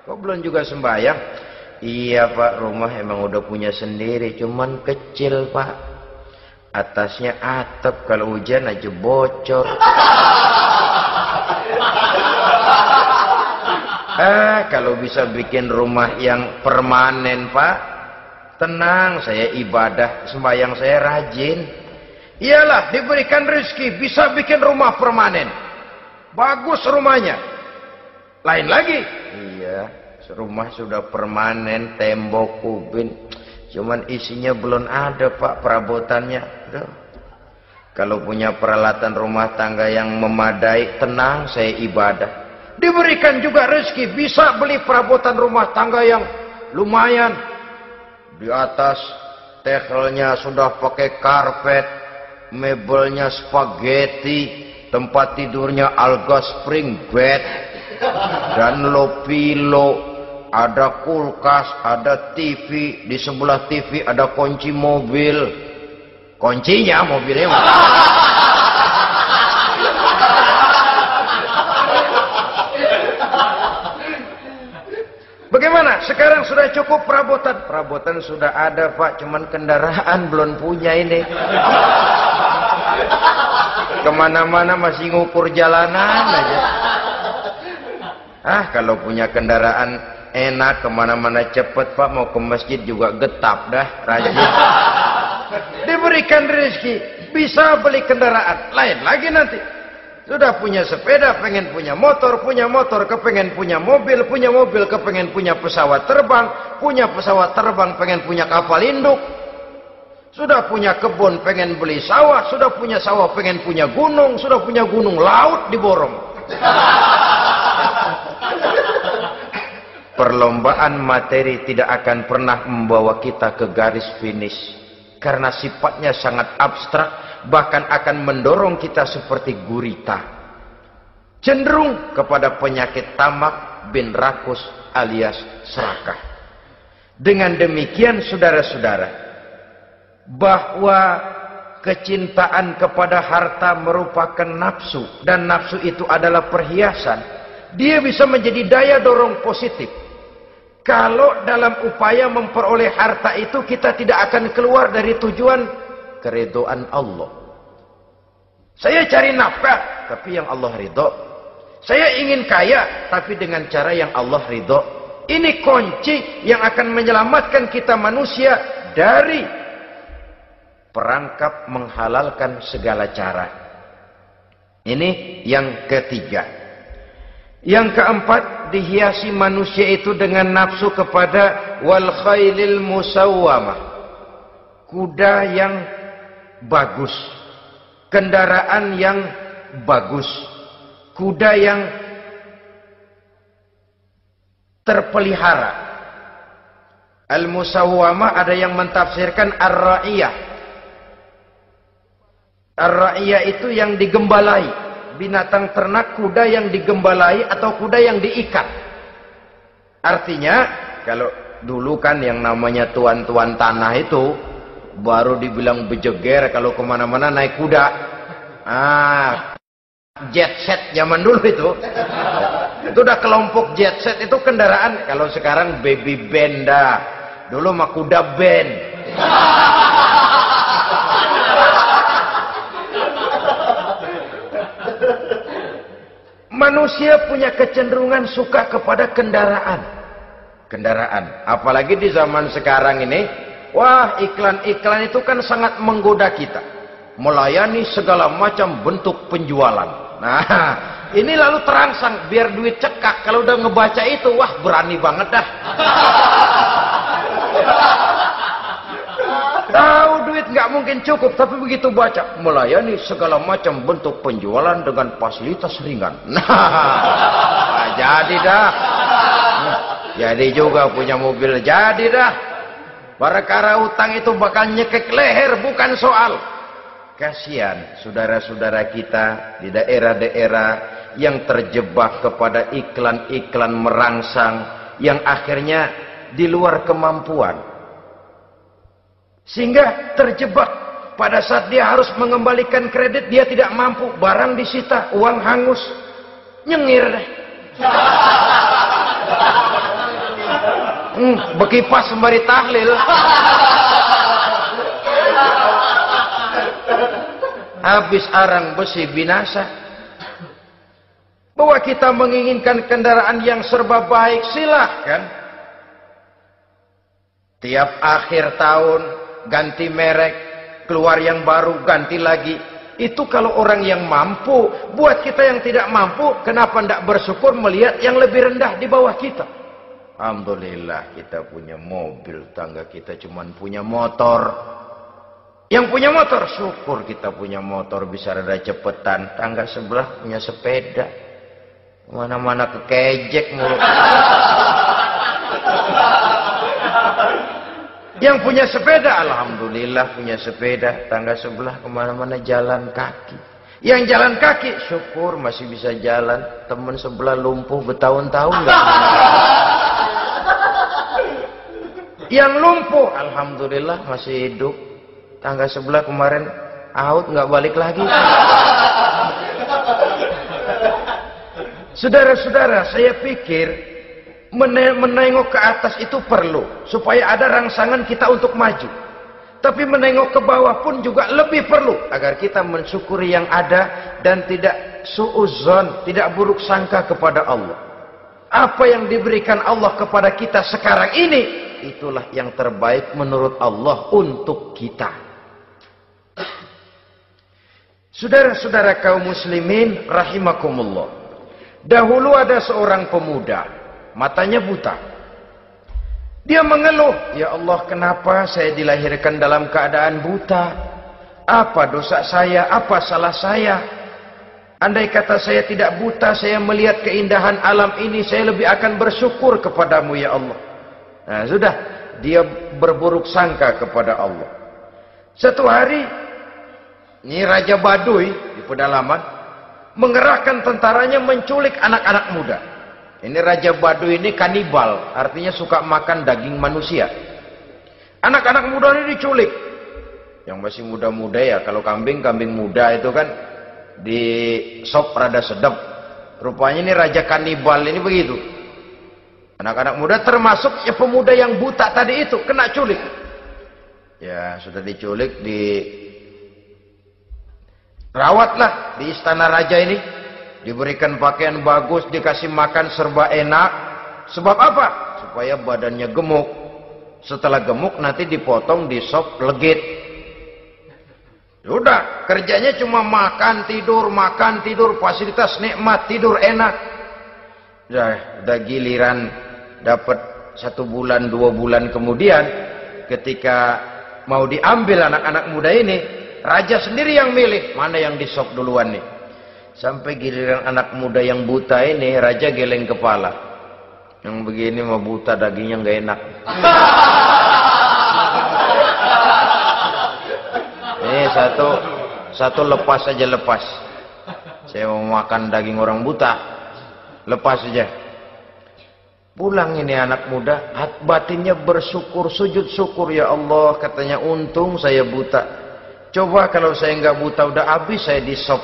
[SPEAKER 1] Kok belum juga sembahyang? Iya Pak, rumah emang udah punya sendiri, cuman kecil Pak. Atasnya atap, kalau hujan aja bocor. Kalau bisa bikin rumah yang permanen Pak, tenang, saya ibadah, sembahyang saya rajin. Iyalah, diberikan rezeki, bisa bikin rumah permanen. Bagus rumahnya. Lain lagi. Iya, rumah sudah permanen, tembok, kubin. Cuman isinya belum ada Pak, perabotannya. Aduh. Kalau punya peralatan rumah tangga yang memadai, tenang, saya ibadah. Diberikan juga rezeki, bisa beli perabotan rumah tangga yang lumayan. Di atas tekelnya sudah pakai karpet, mebelnya spaghetti, tempat tidurnya alga spring bed, dan lo-pilo. Ada kulkas, ada TV, di sebelah TV ada kunci mobil. Kuncinya mobilnya. Bagaimana? Sekarang sudah cukup perabotan? Perabotan sudah ada Pak, cuman kendaraan belum punya ini. Kemana-mana masih ngukur jalanan aja. Kalau punya kendaraan enak, kemana-mana cepet Pak, mau ke masjid juga getap dah, rajin. Diberikan rezeki, bisa beli kendaraan. Lain lagi nanti, sudah punya sepeda, pengen punya motor, kepengen punya mobil, kepengen punya pesawat terbang, pengen punya kapal induk. Sudah punya kebun, pengen beli sawah, sudah punya sawah, pengen punya gunung, sudah punya gunung, laut diborong. Perlombaan materi tidak akan pernah membawa kita ke garis finish. Karena sifatnya sangat abstrak, bahkan akan mendorong kita seperti gurita. Cenderung kepada penyakit tamak bin rakus alias serakah. Dengan demikian saudara-saudara, bahwa kecintaan kepada harta merupakan nafsu. Dan nafsu itu adalah perhiasan. Dia bisa menjadi daya dorong positif. Kalau dalam upaya memperoleh harta itu kita tidak akan keluar dari tujuan keridhaan Allah. Saya cari nafkah, tapi yang Allah ridho. Saya ingin kaya, tapi dengan cara yang Allah ridho. Ini kunci yang akan menyelamatkan kita manusia dari perangkap menghalalkan segala cara. Ini yang ketiga. Yang keempat, dihiasi manusia itu dengan nafsu kepada wal khailil musawwamah, kuda yang bagus, kendaraan yang bagus, kuda yang terpelihara. Al musawwamah ada yang mentafsirkan ar-ra'iyah. Ar-ra'iyah itu yang digembalai. Binatang ternak, kuda yang digembalai atau kuda yang diikat. Artinya, kalau dulu kan yang namanya tuan-tuan tanah itu baru dibilang bejeger kalau kemana-mana naik kuda. Jet set zaman dulu itu udah kelompok jet set, itu kendaraan. Kalau sekarang baby benda, dulu mah kuda band. Manusia punya kecenderungan suka kepada kendaraan. Apalagi di zaman sekarang ini. Wah, iklan-iklan itu kan sangat menggoda kita. Melayani segala macam bentuk penjualan. Nah, ini lalu terangsang biar duit cekak. Kalau udah ngebaca itu, wah berani banget dah. Tahu duit nggak mungkin cukup, tapi begitu baca melayani segala macam bentuk penjualan dengan fasilitas ringan. Nah, jadi dah. Jadi juga punya mobil, jadi dah. Perkara utang itu bakal nyekek leher, bukan soal. Kasihan saudara-saudara kita di daerah-daerah yang terjebak kepada iklan-iklan merangsang yang akhirnya di luar kemampuan. Sehingga terjebak pada saat dia harus mengembalikan kredit, dia tidak mampu, barang disita, uang hangus, nyengir deh. Bekipas sembari tahlil. Habis arang besi binasa. Bahwa kita menginginkan kendaraan yang serba baik, silahkan. Tiap akhir tahun ganti merek, keluar yang baru, ganti lagi. Itu kalau orang yang mampu. Buat kita yang tidak mampu, kenapa tidak bersyukur melihat yang lebih rendah di bawah kita? Alhamdulillah kita punya mobil, tangga kita cuma punya motor. Yang punya motor, syukur kita punya motor bisa rada cepetan. Tangga sebelah punya sepeda, mana-mana kekejek mulu. Yang punya sepeda, alhamdulillah punya sepeda. Tangga sebelah kemana-mana jalan kaki. Yang jalan kaki, syukur masih bisa jalan. Temen sebelah lumpuh bertahun-tahun nggak. Yang lumpuh, alhamdulillah masih hidup. Tangga sebelah kemarin out, nggak balik lagi. Saudara-saudara, saya pikir menengok ke atas itu perlu supaya ada rangsangan kita untuk maju. Tapi menengok ke bawah pun juga lebih perlu agar kita mensyukuri yang ada dan tidak suudzon, tidak buruk sangka kepada Allah. Apa yang diberikan Allah kepada kita sekarang ini, itulah yang terbaik menurut Allah untuk kita. Saudara-saudara kaum muslimin rahimakumullah. Dahulu ada seorang pemuda, matanya buta. Dia mengeluh, "Ya Allah, kenapa saya dilahirkan dalam keadaan buta? Apa dosa saya? Apa salah saya? Andai kata saya tidak buta, saya melihat keindahan alam ini, saya lebih akan bersyukur kepadamu ya Allah." Nah, sudah, dia berburuk sangka kepada Allah. Satu hari, ini Raja Baduy di pedalaman mengerahkan tentaranya menculik anak-anak muda. Ini Raja Baduy ini kanibal, artinya suka makan daging manusia. Anak-anak muda ini diculik. Yang masih muda-muda ya, kalau kambing muda itu kan di sop rada sedap. Rupanya ini Raja kanibal ini begitu. Anak-anak muda termasuk ya pemuda yang buta tadi itu kena culik. Ya sudah diculik, rawatlah di istana raja ini, diberikan pakaian bagus, dikasih makan serba enak. Sebab apa? Supaya badannya gemuk. Setelah gemuk nanti dipotong di sop legit. Udah, kerjanya cuma makan tidur, fasilitas nikmat, tidur enak. Udah giliran dapat 1 bulan 2 bulan kemudian, ketika mau diambil anak-anak muda ini, raja sendiri yang milih mana yang disop duluan nih. Sampai giliran anak muda yang buta ini, raja geleng kepala. Yang begini mah buta, dagingnya nggak enak. Ini satu lepas aja, lepas. Saya mau makan daging orang buta, lepas aja. Pulang ini anak muda, batinnya bersyukur, sujud syukur, ya Allah, katanya untung saya buta. Coba kalau saya nggak buta udah habis saya disop.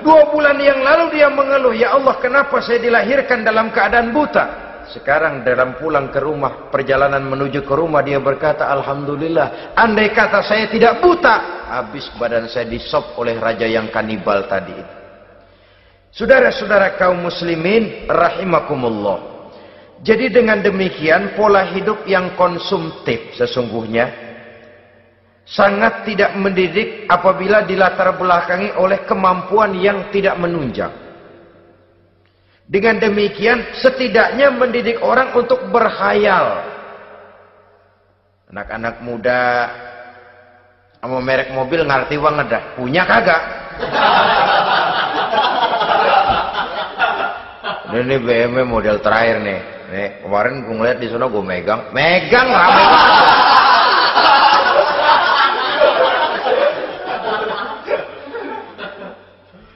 [SPEAKER 1] 2 bulan yang lalu dia mengeluh, ya Allah kenapa saya dilahirkan dalam keadaan buta. Sekarang dalam pulang ke rumah, perjalanan menuju ke rumah, dia berkata, alhamdulillah, andai kata saya tidak buta, habis badan saya disop oleh raja yang kanibal tadi itu. Saudara-saudara kaum muslimin rahimakumullah. Jadi dengan demikian pola hidup yang konsumtif sesungguhnya sangat tidak mendidik apabila dilatar belakangi oleh kemampuan yang tidak menunjang. Dengan demikian setidaknya mendidik orang untuk berkhayal. Anak-anak muda sama merek mobil ngerti banget dah, punya kagak? Ini BMW model terakhir nih, Nih, kemarin gue ngeliat di sana gue megang rame banget.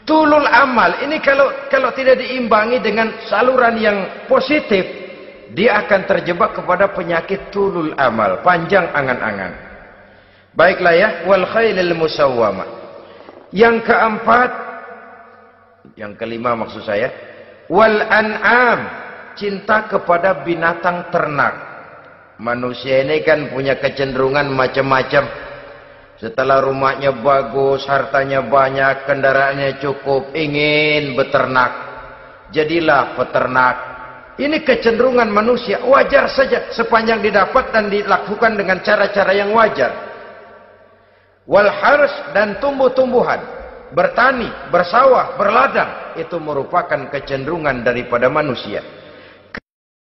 [SPEAKER 1] Tulul amal ini kalau tidak diimbangi dengan saluran yang positif, dia akan terjebak kepada penyakit tulul amal, panjang angan-angan. Baiklah ya, wal khailil musawwamah. Yang keempat, yang kelima maksud saya, wal an'am, cinta kepada binatang ternak. Manusia ini kan punya kecenderungan macam-macam. Setelah rumahnya bagus, hartanya banyak, kendaraannya cukup, ingin beternak. Jadilah peternak. Ini kecenderungan manusia, wajar saja sepanjang didapat dan dilakukan dengan cara-cara yang wajar. Wal hars, dan tumbuh-tumbuhan, bertani, bersawah, berladang, itu merupakan kecenderungan daripada manusia.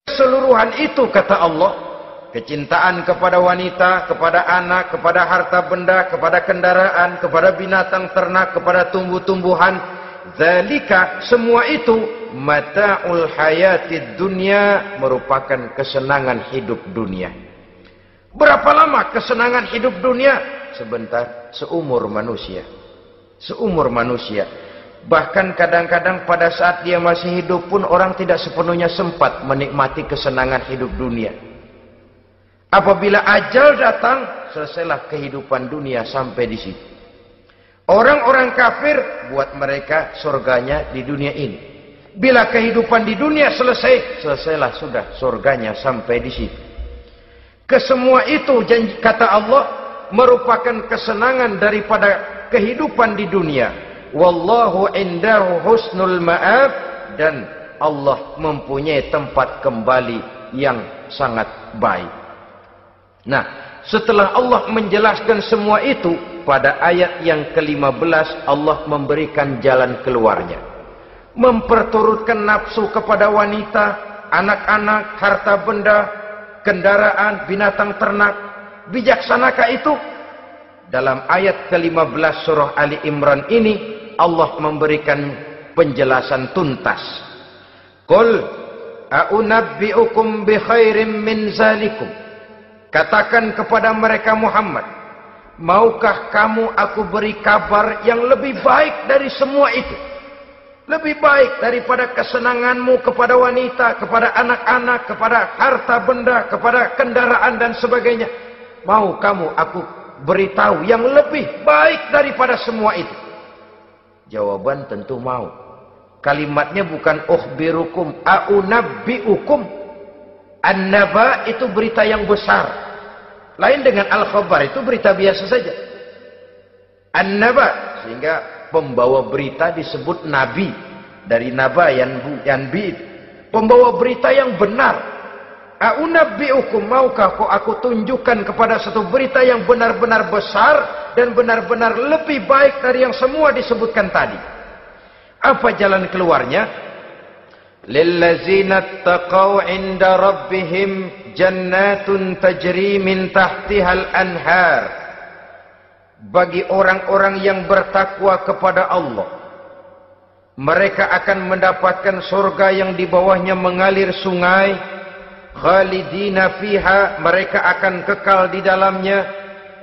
[SPEAKER 1] Keseluruhan itu kata Allah, kecintaan kepada wanita, kepada anak, kepada harta benda, kepada kendaraan, kepada binatang ternak, kepada tumbuh-tumbuhan, zalika, semua itu mata'ul hayatid dunya, merupakan kesenangan hidup dunia. Berapa lama kesenangan hidup dunia? Sebentar, seumur manusia. Seumur manusia. Bahkan kadang-kadang pada saat dia masih hidup pun orang tidak sepenuhnya sempat menikmati kesenangan hidup dunia. Apabila ajal datang, selesailah kehidupan dunia sampai di situ. Orang-orang kafir, buat mereka surganya di dunia ini. Bila kehidupan di dunia selesai, selesailah sudah surganya sampai di situ. Kesemua itu, kata Allah, merupakan kesenangan daripada kehidupan di dunia. Wallahu indahu husnul ma'ab, dan Allah mempunyai tempat kembali yang sangat baik. Nah, setelah Allah menjelaskan semua itu, pada ayat yang ke-15 Allah memberikan jalan keluarnya. Memperturutkan nafsu kepada wanita, anak-anak, harta benda, kendaraan, binatang ternak. Bijaksanakah itu? Dalam ayat ke-15 surah Ali Imran ini, Allah memberikan penjelasan tuntas. Qul a'unabbi'ukum bi khairim min zalikum. Katakan kepada mereka Muhammad, maukah kamu aku beri kabar yang lebih baik dari semua itu? Lebih baik daripada kesenanganmu kepada wanita, kepada anak-anak, kepada harta benda, kepada kendaraan dan sebagainya. Mau kamu aku beritahu yang lebih baik daripada semua itu? Jawaban tentu mau. Kalimatnya bukan ukhbirukum, a'unabbi'ukum. An-naba itu berita yang besar. Lain dengan al-khabar, itu berita biasa saja. An-naba, sehingga pembawa berita disebut nabi. Dari naba yanbi, pembawa berita yang benar. A'unabbi'ukum, maukah aku tunjukkan kepada satu berita yang benar-benar besar dan benar-benar lebih baik dari yang semua disebutkan tadi. Apa jalan keluarnya? Lillazina taqaw 'inda rabbihim jannatun tajri min tahtihal anhar. Bagi orang-orang yang bertakwa kepada Allah, mereka akan mendapatkan surga yang di bawahnya mengalir sungai. Khalidina fiha, mereka akan kekal di dalamnya.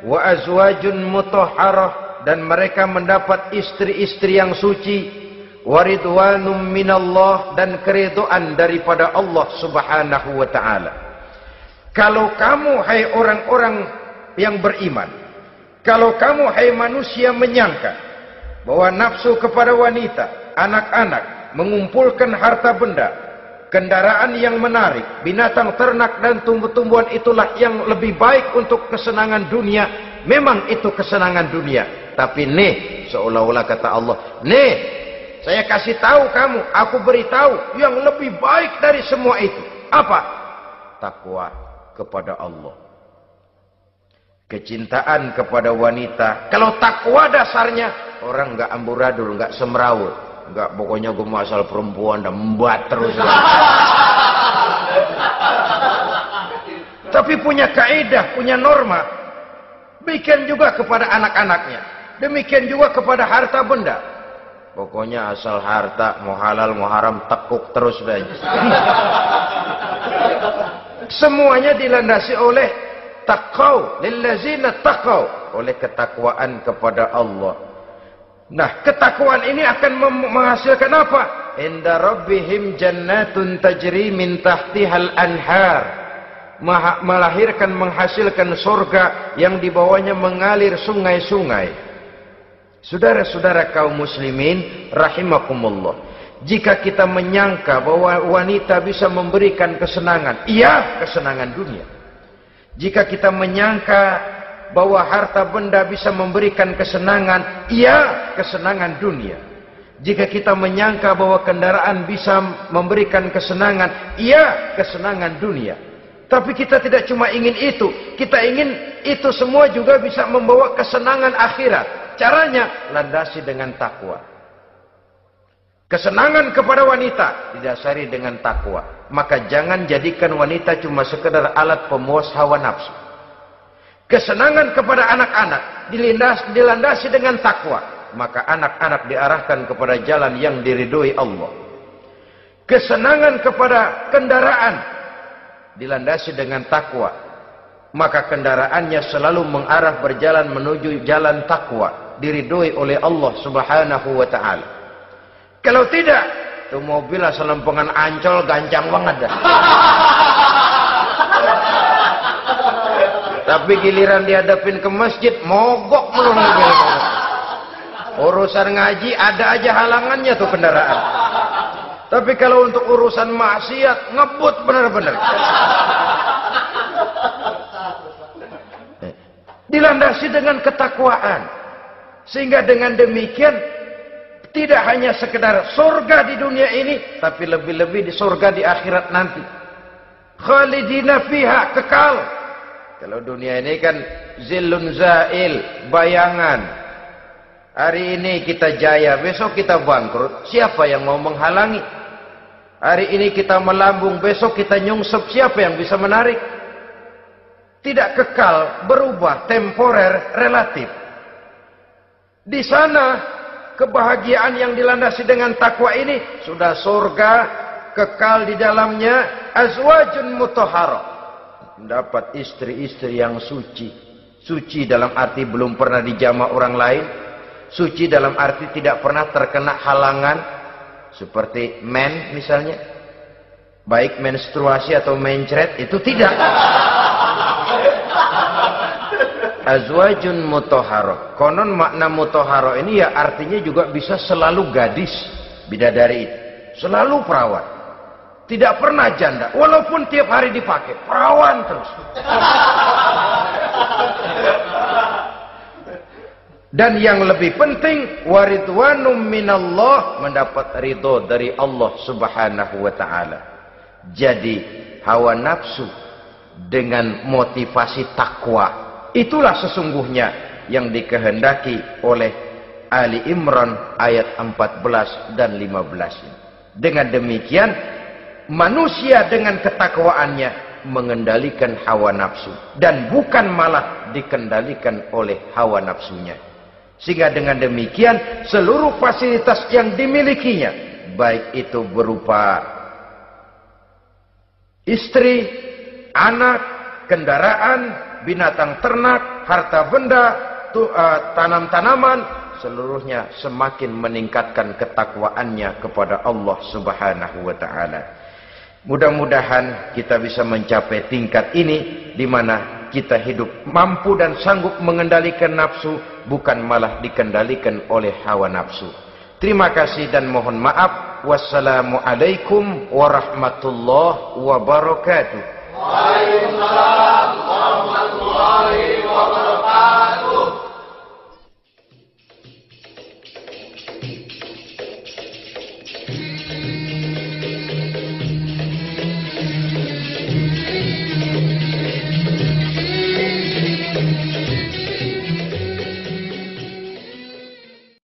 [SPEAKER 1] Wa azwajun mutahharah, dan mereka mendapat istri-istri yang suci. Waridwanum minallah, dan keridhaan daripada Allah subhanahu wa ta'ala. Kalau kamu hai orang-orang yang beriman, kalau kamu hai manusia menyangka bahwa nafsu kepada wanita, anak-anak, mengumpulkan harta benda, kendaraan yang menarik, binatang ternak dan tumbuh-tumbuhan itulah yang lebih baik untuk kesenangan dunia, memang itu kesenangan dunia. Tapi nih, seolah-olah kata Allah, nih, saya kasih tahu kamu, aku beritahu yang lebih baik dari semua itu. Apa? Takwa kepada Allah. Kecintaan kepada wanita. Kalau takwa dasarnya, orang nggak amburadul, nggak semrawut, nggak pokoknya gue mau asal perempuan dan membuat terus. Tapi punya kaidah, punya norma. Demikian juga kepada anak-anaknya. Demikian juga kepada harta benda. Pokoknya asal harta, mau halal mau haram, tekuk terus dah. Semuanya dilandasi oleh taqaw, lillazina taqaw, oleh ketakwaan kepada Allah. Nah, ketakwaan ini akan menghasilkan apa? Inda rabbihim jannatun tajri min tahtihal anhar. Melahirkan, menghasilkan surga yang di bawahnya mengalir sungai-sungai. Saudara-saudara kaum muslimin rahimakumullah. Jika kita menyangka bahwa wanita bisa memberikan kesenangan, iya, kesenangan dunia. Jika kita menyangka bahwa harta benda bisa memberikan kesenangan, iya, kesenangan dunia. Jika kita menyangka bahwa kendaraan bisa memberikan kesenangan, iya, kesenangan dunia. Tapi kita tidak cuma ingin itu, kita ingin itu semua juga bisa membawa kesenangan akhirat. Caranya landasi dengan takwa. Kesenangan kepada wanita didasari dengan takwa. Maka jangan jadikan wanita cuma sekedar alat pemuas hawa nafsu. Kesenangan kepada anak-anak dilandasi dengan takwa. Maka anak-anak diarahkan kepada jalan yang diridhoi Allah. Kesenangan kepada kendaraan dilandasi dengan takwa. Maka kendaraannya selalu mengarah berjalan menuju jalan takwa, diridhoi oleh Allah Subhanahu wa taala. Kalau tidak, tuh mobil asal lempengan Ancol gancang banget dah. Tapi giliran dihadapin ke masjid, mogok melulu mobil. Urusan ngaji ada aja halangannya tuh kendaraan. Tapi kalau untuk urusan maksiat, ngebut benar-benar. Dilandasi dengan ketakwaan. Sehingga dengan demikian tidak hanya sekedar surga di dunia ini, tapi lebih-lebih di surga di akhirat nanti. Khalidina fiha, kekal. Kalau dunia ini kan zillun zail, bayangan. Hari ini kita jaya, besok kita bangkrut. Siapa yang mau menghalangi? Hari ini kita melambung, besok kita nyungsep. Siapa yang bisa menarik? Tidak kekal, berubah, temporer, relatif. Di sana kebahagiaan yang dilandasi dengan takwa ini sudah surga, kekal di dalamnya, azwajun mutahharah. Mendapat istri-istri yang suci. Suci dalam arti belum pernah dijamah orang lain. Suci dalam arti tidak pernah terkena halangan. Seperti men misalnya. Baik menstruasi atau mencret, itu tidak. Azwajun mutahharah. Konon makna mutahharah ini ya artinya juga bisa selalu gadis, bidadari itu. Selalu perawan. Tidak pernah janda. Walaupun tiap hari dipakai, perawan terus. Dan yang lebih penting, waridwanum minallah, mendapat ridho dari Allah Subhanahu wa taala. Jadi hawa nafsu dengan motivasi takwa, itulah sesungguhnya yang dikehendaki oleh Ali Imran ayat 14 dan 15. Dengan demikian, manusia dengan ketakwaannya mengendalikan hawa nafsu. Dan bukan malah dikendalikan oleh hawa nafsunya. Sehingga dengan demikian, seluruh fasilitas yang dimilikinya, baik itu berupa istri, anak, kendaraan, binatang ternak, harta benda, tanam-tanaman, seluruhnya semakin meningkatkan ketakwaannya kepada Allah Subhanahu wa taala. Mudah-mudahan kita bisa mencapai tingkat ini di mana kita hidup mampu dan sanggup mengendalikan nafsu, bukan malah dikendalikan oleh hawa nafsu. Terima kasih dan mohon maaf. Wassalamualaikum warahmatullahi wabarakatuh.
[SPEAKER 2] Waalaikumsalam warahmatullahi